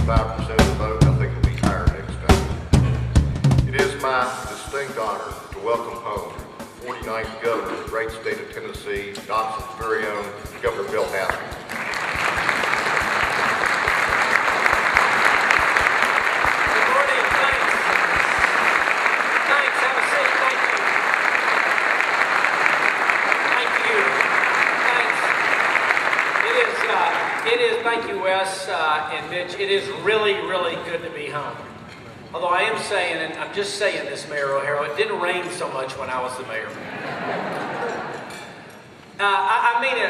65% of the vote. I think it'll be higher next time. It is my distinct honor to welcome home the 49th Governor of the great state of Tennessee, Knoxville's very own Governor Bill Haslam. Thank you, Wes and Mitch. It is really, really good to be home. Although I am saying, and I'm just saying this, Mayor O'Hara, it didn't rain so much when I was the mayor. I mean it.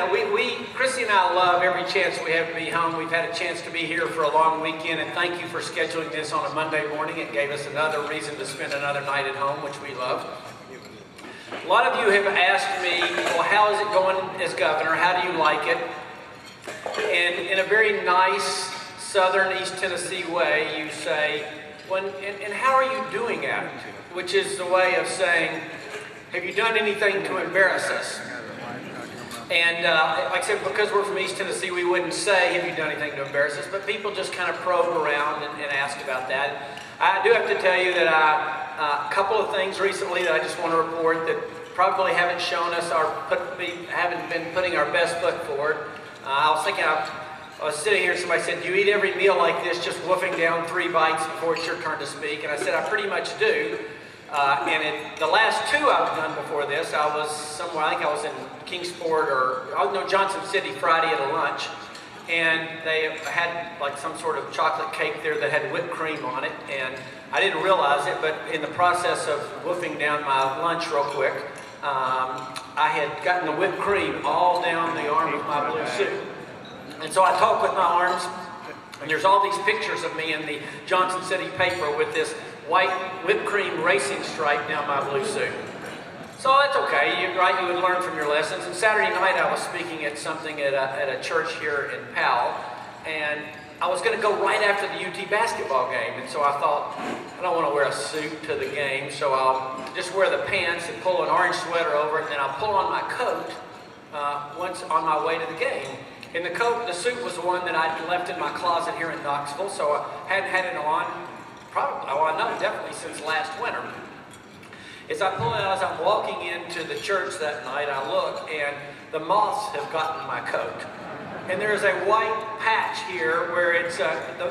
Chrissy and I love every chance we have to be home. We've had a chance to be here for a long weekend, and thank you for scheduling this on a Monday morning. It gave us another reason to spend another night at home, which we love. A lot of you have asked me, well, how is it going as governor? How do you like it? And in a very nice southern East Tennessee way, you say, well, and how are you doing at it? Which is the way of saying, have you done anything to embarrass us? And like I said, because we're from East Tennessee, we wouldn't say, have you done anything to embarrass us? But people just kind of probe around and ask about that. I do have to tell you that a couple of things recently that I just want to report that probably haven't shown us haven't been putting our best foot forward. I was thinking, I was sitting here and somebody said, do you eat every meal like this, just wolfing down 3 bites before it's your turn to speak? And I said, I pretty much do. The last 2 I've done before this, I was somewhere, I think I was in Kingsport or Johnson City Friday at a lunch. And they had like some sort of chocolate cake there that had whipped cream on it. And I didn't realize it, but in the process of wolfing down my lunch real quick, I had gotten the whipped cream all down the arm of my blue suit. And so I talk with my arms, and there's all these pictures of me in the Johnson City paper with this white whipped cream racing stripe down my blue suit. So that's okay, you would learn from your lessons. And Saturday night I was speaking at something at a church here in Powell, and I was going to go right after the UT basketball game, and so I thought, I don't want to wear a suit to the game, so I'll just wear the pants and pull an orange sweater over it, and then I'll pull on my coat once on my way to the game. And the suit was the one that I'd left in my closet here in Knoxville, so I hadn't had it on, definitely since last winter. As I pull it out, as I'm walking into the church that night, I look, and the moths have gotten my coat. And there's a white patch here where it's,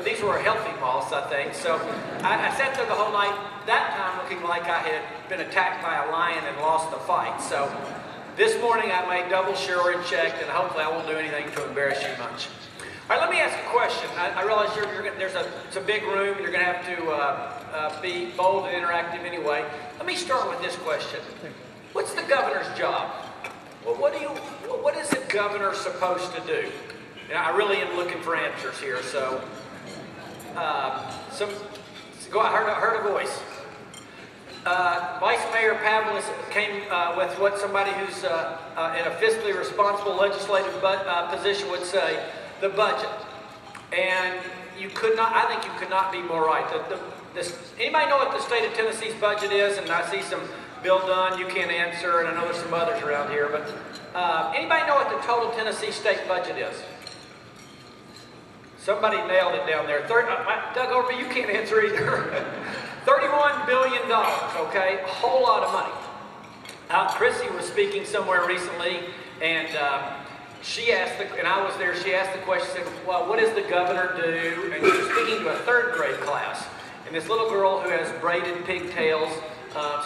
these were healthy moths, I think. So I sat there the whole night, that time looking like I had been attacked by a lion and lost the fight. So this morning I made double sure and checked, and hopefully I won't do anything to embarrass you much. All right, let me ask a question. I realize it's a big room, you're going to have to be bold and interactive anyway. Let me start with this question. What's the governor's job? Well, what is the governor supposed to do? And I really am looking for answers here. So, I heard a voice. Vice Mayor Pavlis came with what somebody who's in a fiscally responsible legislative position would say, the budget. And I think you could not be more right. Anybody know what the state of Tennessee's budget is? And I see some Bill Dunn, you can't answer, and I know there's some others around here, but anybody know what the total Tennessee state budget is? Somebody nailed it down there. Doug Overby, you can't answer either. $31 billion, okay? A whole lot of money. Chrissy was speaking somewhere recently, and she asked, and I was there, she asked the question, said, well, what does the governor do? And she was speaking to a 3rd grade class, and this little girl who has braided pigtails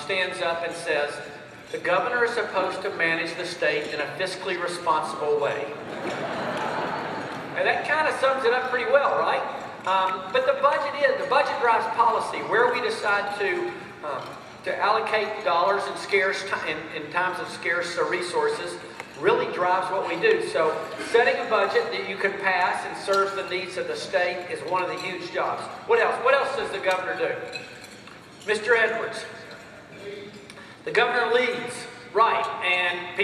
stands up and says, the governor is supposed to manage the state in a fiscally responsible way. And that kind of sums it up pretty well, right? But the budget drives policy. Where we decide to allocate dollars in times of scarce resources really drives what we do. So setting a budget that you can pass and serves the needs of the state is one of the huge jobs. What else? What else does the governor do? Mr. Edwards. The governor leads, right, and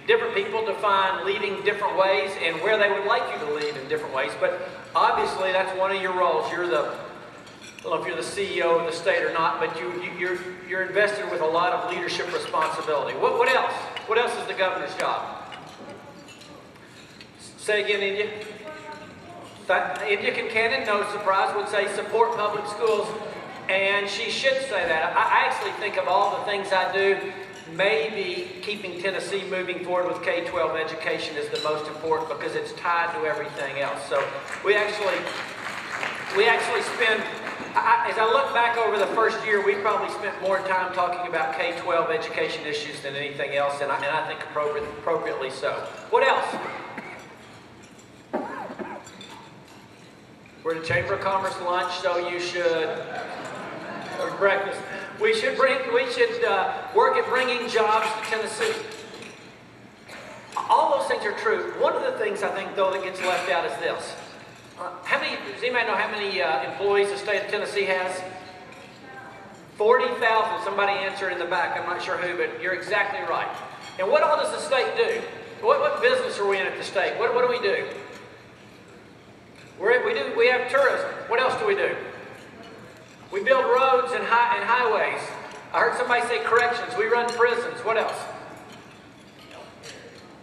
different people define leading different ways and where they would like you to lead in different ways, but obviously that's one of your roles. I don't know if you're the CEO of the state or not, but you're invested with a lot of leadership responsibility. What else? What else is the governor's job? Say again, India. India Kincannon, no surprise, would say support public schools, and she should say that. I actually think of all the things I do, maybe keeping Tennessee moving forward with K-12 education is the most important because it's tied to everything else. So we actually spend, as I look back over the first year, we probably spent more time talking about K-12 education issues than anything else, and I think appropriately so. What else? We're at Chamber of Commerce lunch, so you should, or breakfast. We should work at bringing jobs to Tennessee. All those things are true. One of the things I think, though, that gets left out is this. Does anybody know how many employees the state of Tennessee has? 40,000. Somebody answered in the back. I'm not sure who, but you're exactly right. And what all does the state do? What business are we in at the state? What do we do? We have tourism. What else do we do? We build roads and highways. I heard somebody say corrections. We run prisons. What else?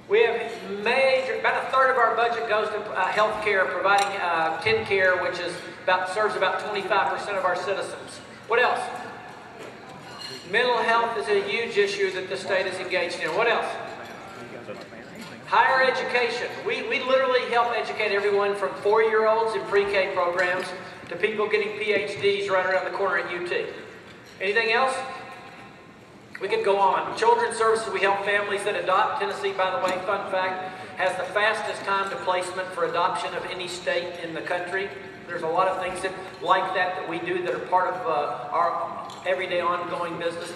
We have about a third of our budget goes to health care, providing TennCare, which serves about 25% of our citizens. What else? Mental health is a huge issue that the state is engaged in. What else? Higher education. We literally help educate everyone from 4-year-olds in pre-K programs to people getting PhDs right around the corner at UT. Anything else? We could go on. Children's Services, we help families that adopt. Tennessee, by the way, fun fact, has the fastest time to placement for adoption of any state in the country. There's a lot of things like that we do that are part of our everyday ongoing business.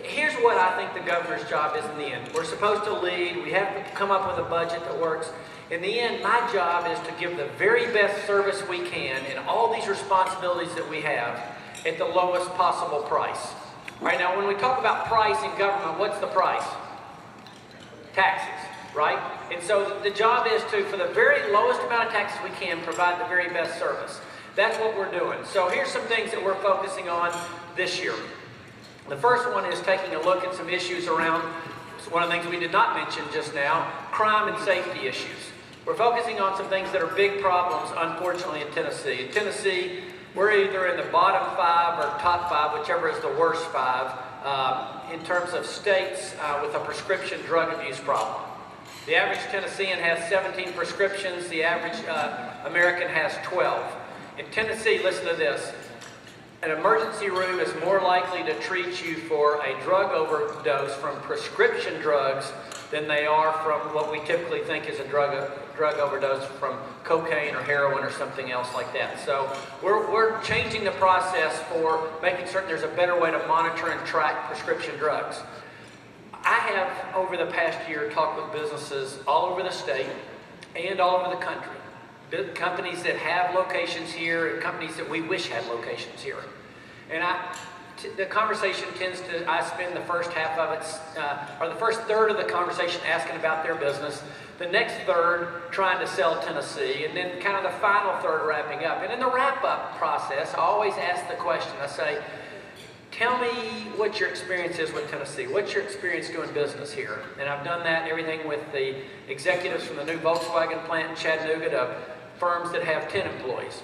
Here's what I think the governor's job is in the end. We're supposed to lead. We have to come up with a budget that works. In the end, my job is to give the very best service we can in all these responsibilities that we have at the lowest possible price. All right, now when we talk about price in government, what's the price? Taxes, right? And so the job is to, for the very lowest amount of taxes we can, provide the very best service. That's what we're doing. So here's some things that we're focusing on this year. The first one is taking a look at some issues around, one of the things we did not mention just now, crime and safety issues. We're focusing on some things that are big problems, unfortunately, in Tennessee. In Tennessee, we're either in the bottom 5 or top 5, whichever is the worst 5, in terms of states with a prescription drug abuse problem. The average Tennessean has 17 prescriptions. The average American has 12. In Tennessee, listen to this. An emergency room is more likely to treat you for a drug overdose from prescription drugs than they are from what we typically think is a drug overdose from cocaine or heroin or something else like that. So we're changing the process for making certain there's a better way to monitor and track prescription drugs. I have, over the past year, talked with businesses all over the state and all over the country. Companies that have locations here and companies that we wish had locations here. And the conversation tends to, I spend the first half of it, or the first third of the conversation asking about their business, the next third trying to sell Tennessee, and then kind of the final third wrapping up. And in the wrap-up process, I always ask the question, I say, tell me what your experience is with Tennessee. What's your experience doing business here? And I've done that, everything with the executives from the new Volkswagen plant in Chattanooga to firms that have 10 employees.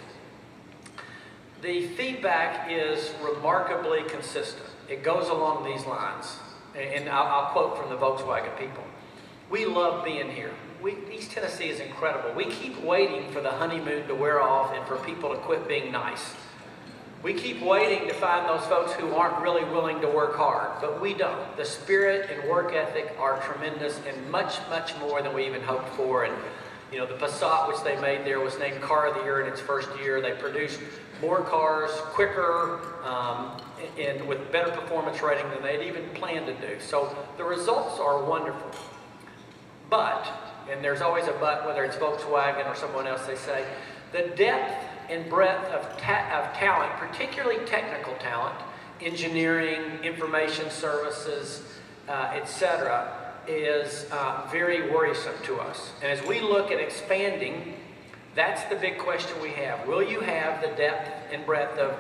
The feedback is remarkably consistent. It goes along these lines. And I'll quote from the Volkswagen people. We love being here. East Tennessee is incredible. We keep waiting for the honeymoon to wear off and for people to quit being nice. We keep waiting to find those folks who aren't really willing to work hard, but we don't. The spirit and work ethic are tremendous and much, much more than we even hoped for. And you know, the Passat, which they made there, was named Car of the Year in its first year. They produced more cars quicker and with better performance rating than they'd even planned to do. So the results are wonderful. But, and there's always a but, whether it's Volkswagen or someone else, they say, the depth and breadth of talent, particularly technical talent, engineering, information services, etc., is very worrisome to us. And as we look at expanding, that's the big question we have. Will you have the depth and breadth of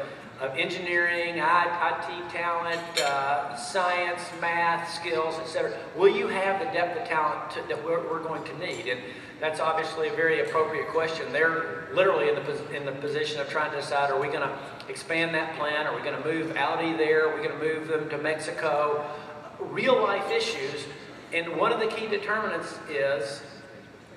engineering, IT talent, science, math, skills, etc.? Will you have the depth of talent that we're going to need? And That's obviously a very appropriate question. They're literally in the position of trying to decide, are we going to expand that plant? Are we going to move Audi there? Are we going to move them to Mexico? Real life issues. And one of the key determinants is,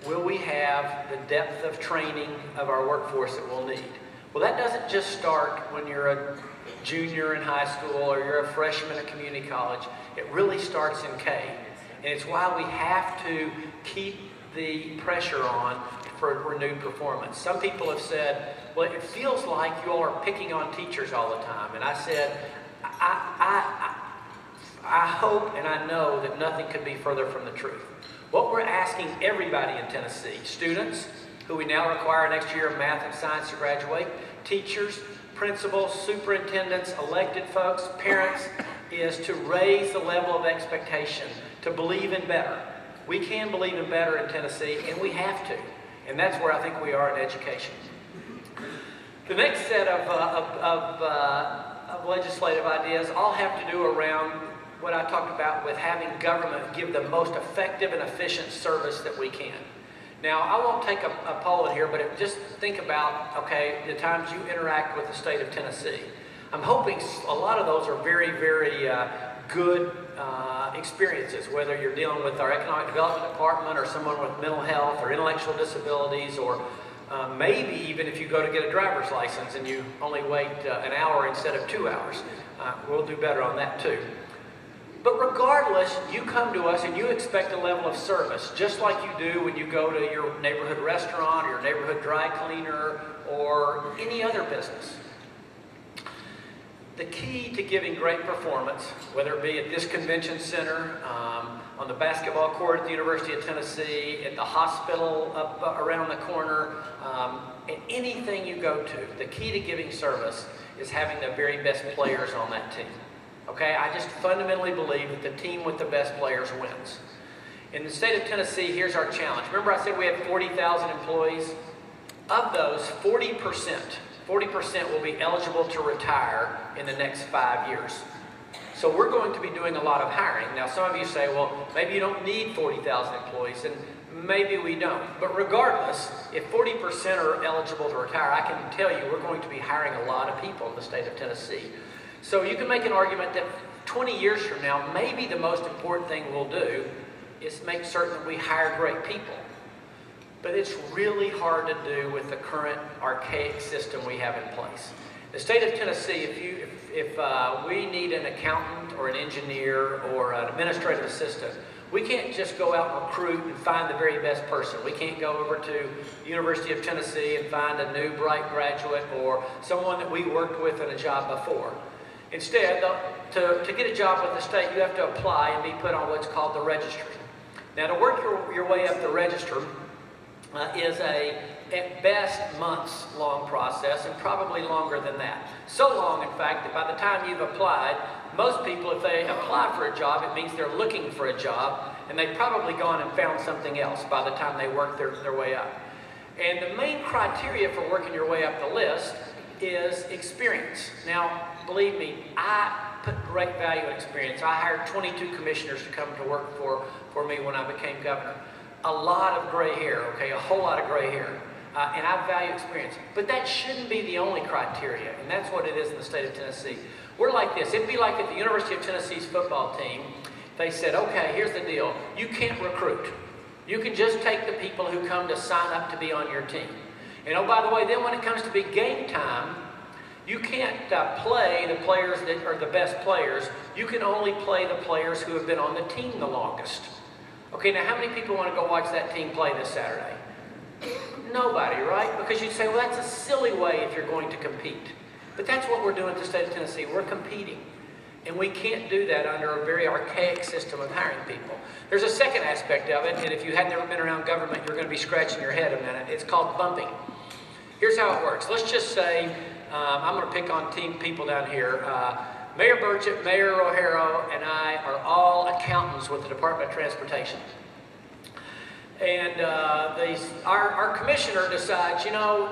will we have the depth of training of our workforce that we'll need? Well, that doesn't just start when you're a junior in high school or you're a freshman at community college. It really starts in K. And it's why we have to keep the pressure on for renewed performance. Some people have said, well, it feels like you all are picking on teachers all the time. And I said, I hope and I know that nothing could be further from the truth. What we're asking everybody in Tennessee, students, who we now require next year of math and science to graduate, teachers, principals, superintendents, elected folks, parents, is to raise the level of expectation, to believe in better. We can believe in better in Tennessee, and we have to. And that's where I think we are in education. The next set of legislative ideas all have to do around what I talked about with having government give the most effective and efficient service that we can. Now, I won't take a poll in here, but just think about, okay, the times you interact with the state of Tennessee. I'm hoping a lot of those are very, very good experiences, whether you're dealing with our economic development department or someone with mental health or intellectual disabilities, or maybe even if you go to get a driver's license and you only wait an hour instead of 2 hours. We'll do better on that too. But regardless, you come to us and you expect a level of service, just like you do when you go to your neighborhood restaurant or your neighborhood dry cleaner or any other business. The key to giving great performance, whether it be at this convention center, on the basketball court at the University of Tennessee, at the hospital up around the corner, and anything you go to, the key to giving service is having the very best players on that team. Okay, I just fundamentally believe that the team with the best players wins. In the state of Tennessee, here's our challenge. Remember I said we had 40,000 employees? Of those, 40% will be eligible to retire in the next 5 years. So we're going to be doing a lot of hiring. Now some of you say, well, maybe you don't need 40,000 employees, and maybe we don't. But regardless, if 40% are eligible to retire, I can tell you we're going to be hiring a lot of people in the state of Tennessee. So you can make an argument that 20 years from now, maybe the most important thing we'll do is make certain that we hire great people. But it's really hard to do with the current archaic system we have in place. The state of Tennessee, if we need an accountant or an engineer or an administrative assistant, we can't just go out and recruit and find the very best person. We can't go over to the University of Tennessee and find a new bright graduate or someone that we worked with in a job before. Instead, to get a job with the state, you have to apply and be put on what's called the registry. Now, to work your way up the register is at best, months-long process, and probably longer than that. So long, in fact, that by the time you've applied, most people, if they apply for a job, it means they're looking for a job, and they've probably gone and found something else by the time they work their way up. And the main criteria for working your way up the list is experience. Now, believe me, I put great value in experience. I hired 22 commissioners to come to work for me when I became governor. A lot of gray hair, okay, a whole lot of gray hair. And I value experience. But that shouldn't be the only criteria, and that's what it is in the state of Tennessee. We're like this. It'd be like at the University of Tennessee's football team, they said, okay, here's the deal. You can't recruit. You can just take the people who come to sign up to be on your team. And oh, by the way, then when it comes to big game time, you can't play the players that are the best players. You can only play the players who have been on the team the longest. Okay, now how many people want to go watch that team play this Saturday? Nobody, right? Because you'd say, well, that's a silly way if you're going to compete. But that's what we're doing at the state of Tennessee. We're competing. And we can't do that under a very archaic system of hiring people. There's a second aspect of it, and if you had never been around government, you're going to be scratching your head a minute. It's called bumping. Here's how it works. Let's just say, I'm going to pick on team people down here. Mayor Burchett, Mayor O'Hara, and I are all accountants with the Department of Transportation. And our commissioner decides, you know,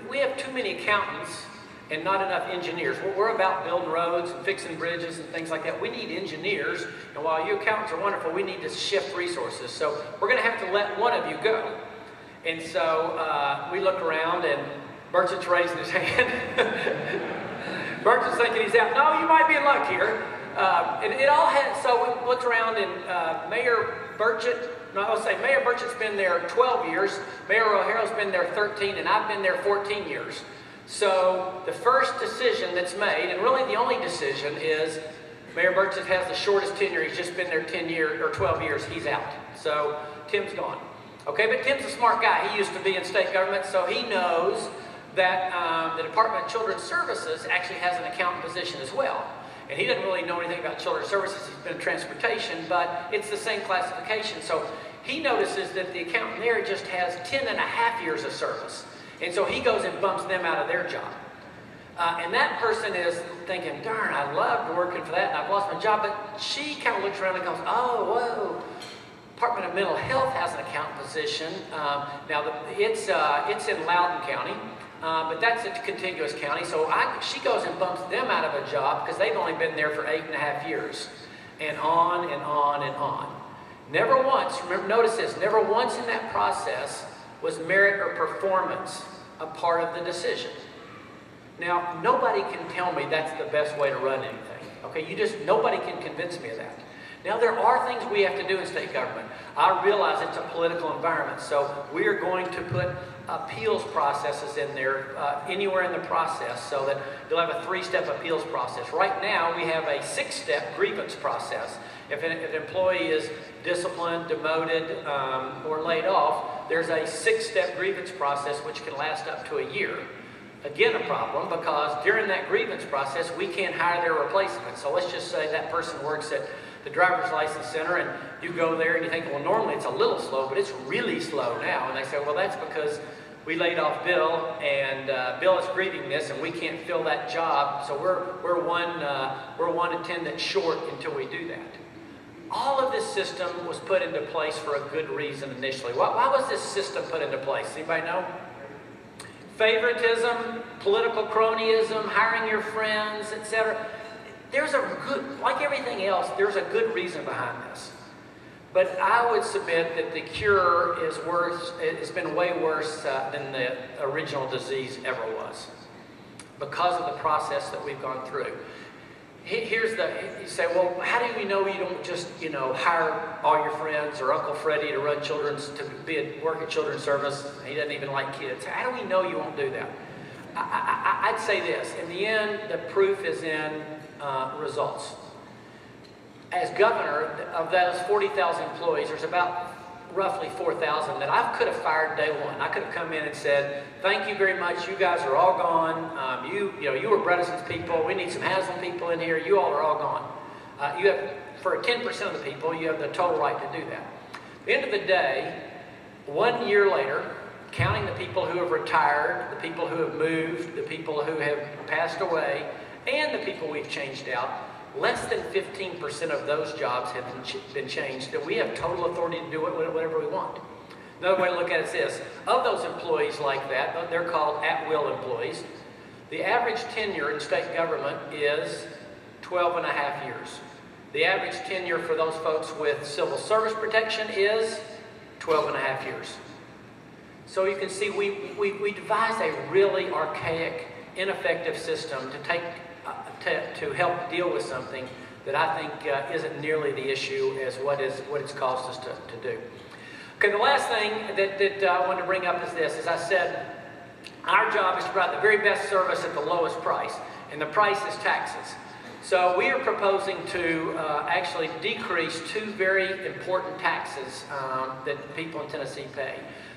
we have too many accountants and not enough engineers. We're about building roads and fixing bridges and things like that. We need engineers, and while you accountants are wonderful, we need to shift resources. So we're going to have to let one of you go. And so we look around and Burchett's raising his hand. Burchett's thinking he's out. No, you might be in luck here. And it all had, so we looked around and Mayor Burchett, no, I'll say Mayor Burchett's been there 12 years, Mayor O'Hara's been there 13, and I've been there 14 years. So the first decision that's made, and really the only decision, is Mayor Burchett has the shortest tenure. He's just been there 10 years or 12 years. He's out. So Tim's gone. Okay, but Tim's a smart guy. He used to be in state government, so he knows that the Department of Children's Services actually has an accountant position as well. And he doesn't really know anything about children's services. He's been in transportation, but it's the same classification. So he notices that the accountant there just has 10.5 years of service. And so he goes and bumps them out of their job. And that person is thinking, darn, I loved working for that and I've lost my job. But she kind of looks around and goes, oh, whoa. Department of Mental Health has an accountant position. It's in Loudoun County. But that's a contiguous county, so she goes and bumps them out of a job because they've only been there for 8.5 years. And on and on and on. Never once, remember, notice this, never once in that process was merit or performance a part of the decision. Now, nobody can tell me that's the best way to run anything. Okay, nobody can convince me of that. Now, there are things we have to do in state government. I realize it's a political environment, so we are going to put appeals processes in there anywhere in the process so that you'll have a 3-step appeals process. Right now, we have a 6-step grievance process. If an employee is disciplined, demoted, or laid off, there's a 6-step grievance process which can last up to a year. Again, a problem because during that grievance process, we can't hire their replacement. So let's just say that person works at the driver's license center and you go there and you think, well, normally it's a little slow, but it's really slow now. And they say, well, that's because we laid off Bill and Bill is grieving this and we can't fill that job. So we're one attendant short until we do that. All of this system was put into place for a good reason initially. Why was this system put into place? Anybody know? Favoritism, political cronyism, hiring your friends, etc. There's a good, like everything else, there's a good reason behind this. But I would submit that the cure is worse, it's been way worse than the original disease ever was because of the process that we've gone through. You say, well, how do we know you don't just, hire all your friends or Uncle Freddie to run work at children's service? He doesn't even like kids. How do we know you won't do that? I'd say this. In the end, the proof is in results. As governor, of those 40,000 employees, there's about roughly 4,000 that I could have fired day one. I could have come in and said, thank you very much, you guys are all gone. You were Bredeson's people, we need some Haslam people in here, you all are all gone. You have, for 10% of the people, you have the total right to do that. At the end of the day, 1 year later, counting the people who have retired, the people who have moved, the people who have passed away, and the people we've changed out, less than 15% of those jobs have been changed, and we have total authority to do whatever we want. Another way to look at it is this. Of those employees like that, they're called at-will employees, the average tenure in state government is 12.5 years. The average tenure for those folks with civil service protection is 12.5 years. So you can see we devised a really archaic, ineffective system to help deal with something that I think isn't nearly the issue as what it's caused us to do. Okay, the last thing that I wanted to bring up is this. As I said, our job is to provide the very best service at the lowest price, and the price is taxes. So we are proposing to actually decrease 2 very important taxes that people in Tennessee pay.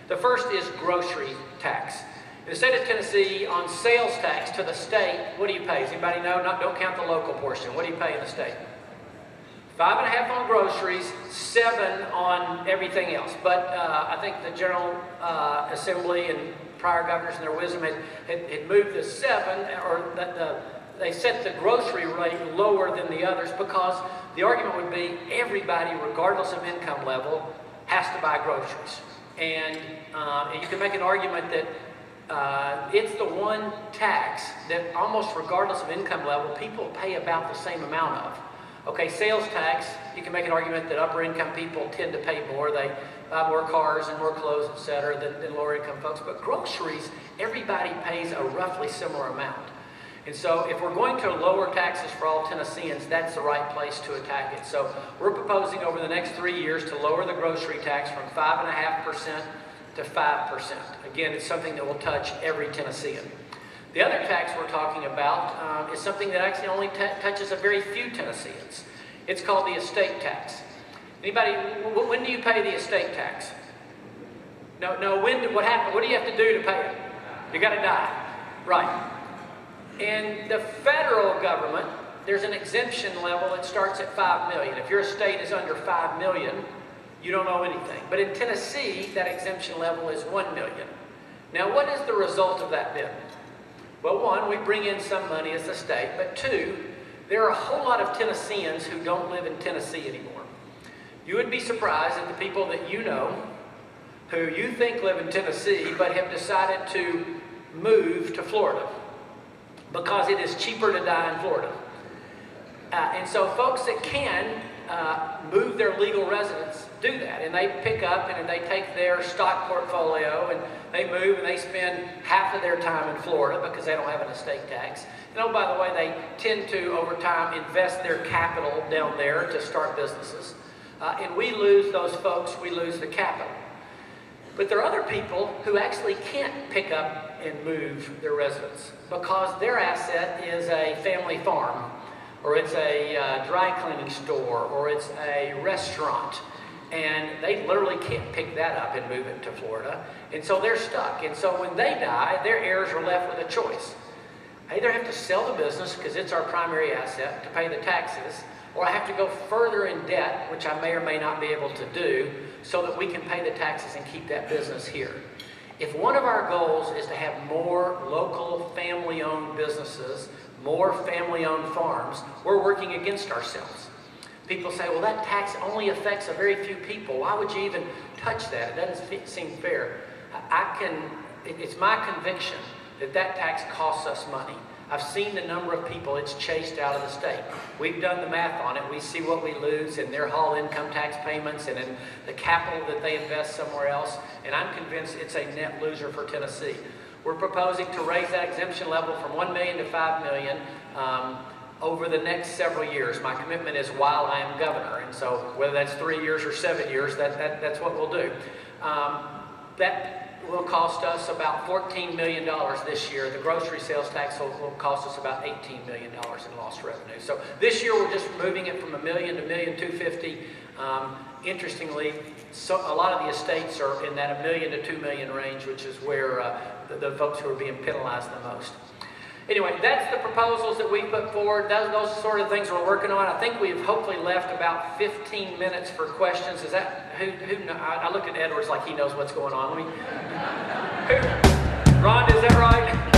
The first is grocery tax. In the state of Tennessee, on sales tax to the state, what do you pay? Does anybody know? Don't count the local portion. What do you pay in the state? 5.5 on groceries, 7 on everything else. But I think the General Assembly and prior governors in their wisdom had moved the 7, or they set the grocery rate lower than the others because the argument would be everybody, regardless of income level, has to buy groceries. And you can make an argument that it's the one tax that almost regardless of income level, people pay about the same amount of. Okay, sales tax, you can make an argument that upper income people tend to pay more. They buy more cars and more clothes, etc., than lower income folks. But groceries, everybody pays a roughly similar amount. And so if we're going to lower taxes for all Tennesseans, that's the right place to attack it. So we're proposing over the next 3 years to lower the grocery tax from 5.5% to 5%. Again, it's something that will touch every Tennessean. The other tax we're talking about is something that actually only touches a very few Tennesseans. It's called the estate tax. Anybody, when do you pay the estate tax? No, what happened? What do you have to do to pay it? You got to die. Right. In the federal government, there's an exemption level that starts at $5 million. If your estate is under $5 million, you don't owe anything. But in Tennessee, that exemption level is $1 million. Now, what is the result of that been? Well, one, we bring in some money as a state, but two, there are a whole lot of Tennesseans who don't live in Tennessee anymore. You would be surprised at the people that you know who you think live in Tennessee but have decided to move to Florida because it is cheaper to die in Florida. And so folks that can move their legal residence do that, and they pick up and they take their stock portfolio and they move and they spend half of their time in Florida because they don't have an estate tax. And oh, by the way, they tend to, over time, invest their capital down there to start businesses. And we lose those folks, we lose the capital. But there are other people who actually can't pick up and move their residence because their asset is a family farm, or it's a dry cleaning store, or it's a restaurant. And they literally can't pick that up and move it to Florida. And so they're stuck. And so when they die, their heirs are left with a choice. I either have to sell the business because it's our primary asset to pay the taxes, or I have to go further in debt, which I may or may not be able to do, so that we can pay the taxes and keep that business here. If one of our goals is to have more local family-owned businesses, more family-owned farms, we're working against ourselves. People say, well, that tax only affects a very few people. Why would you even touch that? It doesn't seem fair. It's my conviction that that tax costs us money. I've seen the number of people it's chased out of the state. We've done the math on it. We see what we lose in their whole income tax payments and in the capital that they invest somewhere else, and I'm convinced it's a net loser for Tennessee. We're proposing to raise that exemption level from $1 million to $5 million over the next several years. My commitment is while I am governor, and so whether that's 3 years or 7 years, that's what we'll do. That will cost us about $14 million this year. The grocery sales tax will cost us about $18 million in lost revenue. So this year we're just moving it from $1 million to $1,250,000. Interestingly, a lot of the estates are in that $1 million to $2 million range, which is where the folks who are being penalized the most. Anyway, that's the proposals that we put forward. Those sort of things we're working on. I think we've hopefully left about 15 minutes for questions. Is that I look at Edwards like he knows what's going on. Ron, is that right?